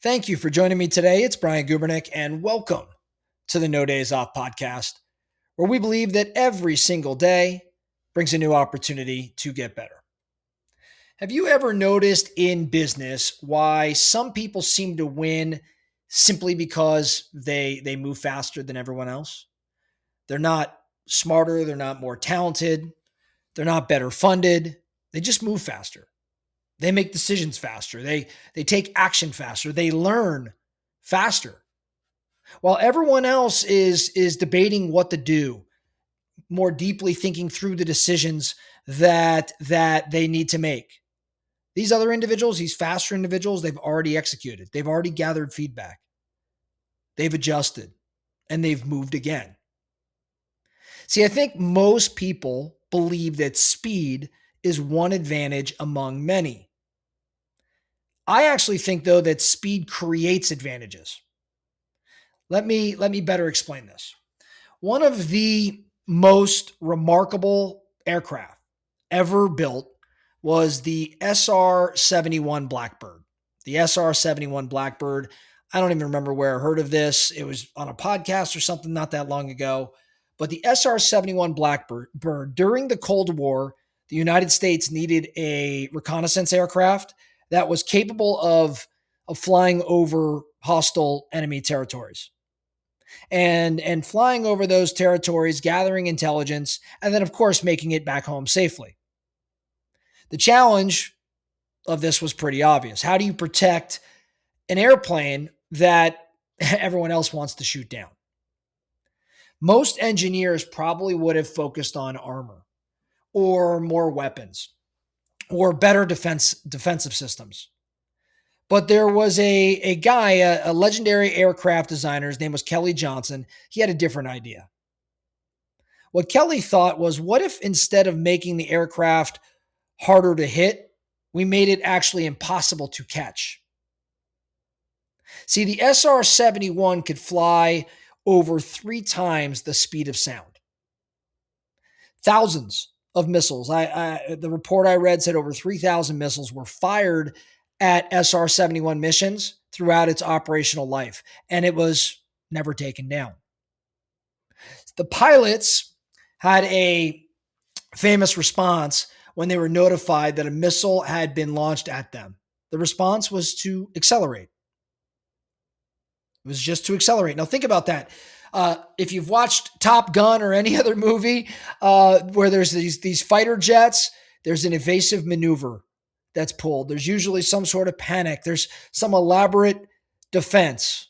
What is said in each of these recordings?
Thank you for joining me today. It's Brian Gubernick, and welcome to the No Days Off podcast, where we believe that every single day brings a new opportunity to get better. Have you ever noticed in business why some people seem to win simply because they move faster than everyone else? They're not smarter, they're not more talented, they're not better funded. They just move faster. They make decisions faster. They take action faster. They learn faster. While everyone else is debating what to do, more deeply thinking through the decisions that they need to make. These other individuals, these faster individuals, they've already executed. They've already gathered feedback. They've adjusted and they've moved again. See, I think most people believe that speed is one advantage among many. I actually think, though, that speed creates advantages. Let me better explain this. One of the most remarkable aircraft ever built was the SR-71 Blackbird. The SR-71 Blackbird, I don't even remember where I heard of this. It was on a podcast or something not that long ago. But the SR-71 Blackbird, during the Cold War, the United States needed a reconnaissance aircraft that was capable of flying over hostile enemy territories and flying over those territories, gathering intelligence, and then, of course, making it back home safely. The challenge of this was pretty obvious. How do you protect an airplane that everyone else wants to shoot down? Most engineers probably would have focused on armor or more weapons or better defensive systems. But there was a guy, a legendary aircraft designer. His name was Kelly Johnson. He had a different idea. What Kelly thought was, what if instead of making the aircraft harder to hit, we made it actually impossible to catch? See, the SR-71 could fly over 3 times the speed of sound. Thousands of missiles. The report I read said over 3,000 missiles were fired at SR-71 missions throughout its operational life, and it was never taken down. The pilots had a famous response when they were notified that a missile had been launched at them. The response was to accelerate. It was just to accelerate. Now think about that. If you've watched Top Gun or any other movie where there's these fighter jets, there's an evasive maneuver that's pulled. There's usually some sort of panic. There's some elaborate defense.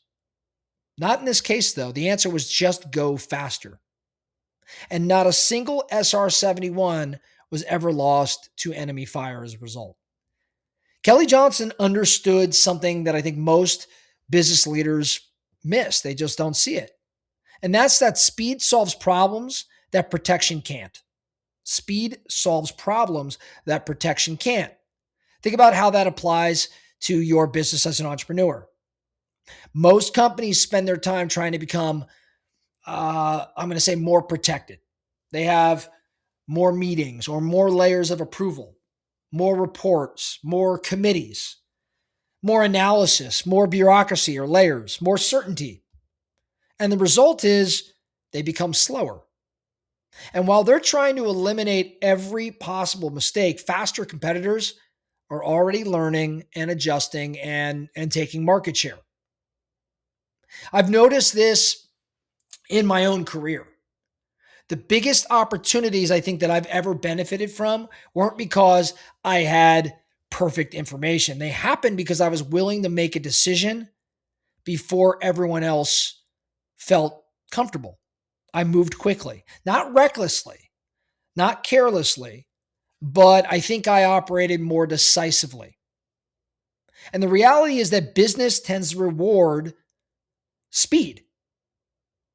Not in this case, though. The answer was just go faster. And not a single SR-71 was ever lost to enemy fire as a result. Kelly Johnson understood something that I think most business leaders miss. They just don't see it. And that's that speed solves problems that protection can't. Speed solves problems that protection can't. Think about how that applies to your business as an entrepreneur. Most companies spend their time trying to become, I'm going to say, more protected. They have more meetings or more layers of approval, more reports, more committees, more analysis, more bureaucracy or layers, more certainty. And the result is they become slower. And while they're trying to eliminate every possible mistake, faster competitors are already learning and adjusting and taking market share. I've noticed this in my own career. The biggest opportunities I think that I've ever benefited from weren't because I had perfect information. They happened because I was willing to make a decision before everyone else felt comfortable. I moved quickly, not recklessly, not carelessly, but I think I operated more decisively. And the reality is that business tends to reward speed.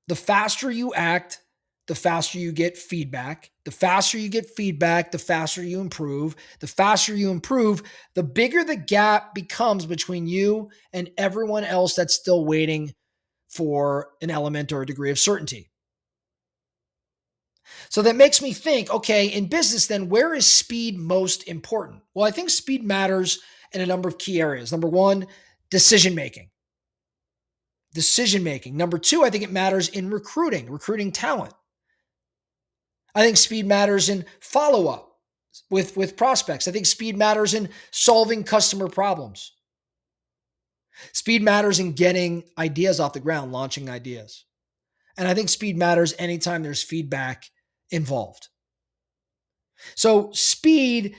The faster you act, the faster you get feedback. The faster you get feedback, the faster you improve. The faster you improve, the bigger the gap becomes between you and everyone else that's still waiting for an element or a degree of certainty. So that makes me think, okay, in business then, where is speed most important? Well, I think speed matters in a number of key areas. Number one, Decision making. Decision making. Number two, I think it matters in recruiting talent. I think speed matters in follow up with prospects. I think speed matters in solving customer problems. Speed matters in getting ideas off the ground, launching ideas. And I think speed matters anytime there's feedback involved. So speed,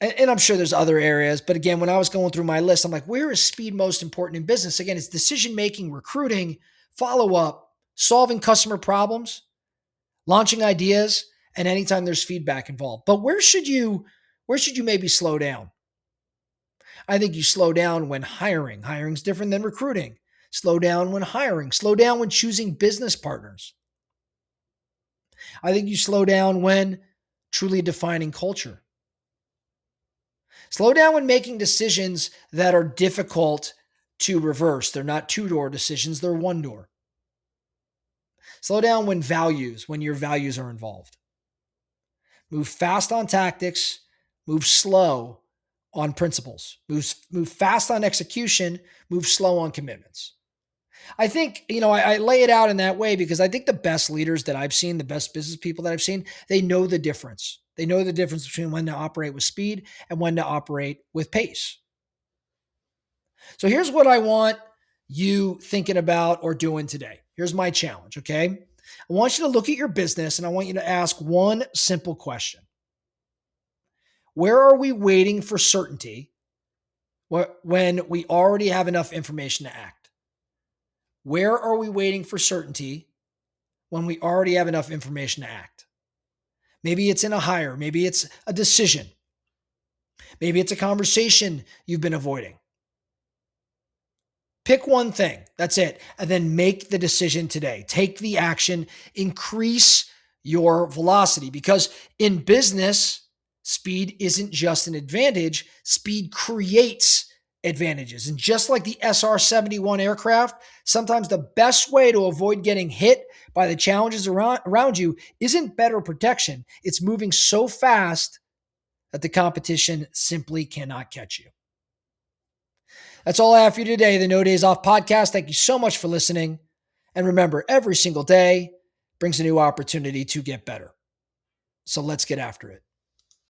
and I'm sure there's other areas, but again, when I was going through my list, I'm like, where is speed most important in business? Again, it's decision-making, recruiting, follow-up, solving customer problems, launching ideas, and anytime there's feedback involved. But where should you maybe slow down? I think you slow down when hiring. Hiring's different than recruiting. Slow down when hiring. Slow down when choosing business partners. I think you slow down when truly defining culture. Slow down when making decisions that are difficult to reverse. They're not two-door decisions, they're one-door. Slow down when your values are involved. Move fast on tactics, move slow on principles. Move fast on execution, move slow on commitments. I think, I lay it out in that way because I think the best leaders that I've seen, the best business people that I've seen, they know the difference. They know the difference between when to operate with speed and when to operate with pace. So here's what I want you thinking about or doing today. Here's my challenge, okay? I want you to look at your business and I want you to ask one simple question. Where are we waiting for certainty when we already have enough information to act? Where are we waiting for certainty when we already have enough information to act? Maybe it's in a hire. Maybe it's a decision. Maybe it's a conversation you've been avoiding. Pick one thing. That's it. And then make the decision today. Take the action. Increase your velocity because in business, speed isn't just an advantage. Speed creates advantages. And just like the SR-71 aircraft, sometimes the best way to avoid getting hit by the challenges around you isn't better protection. It's moving so fast that the competition simply cannot catch you. That's all I have for you today, the No Days Off podcast. Thank you so much for listening. And remember, every single day brings a new opportunity to get better. So let's get after it.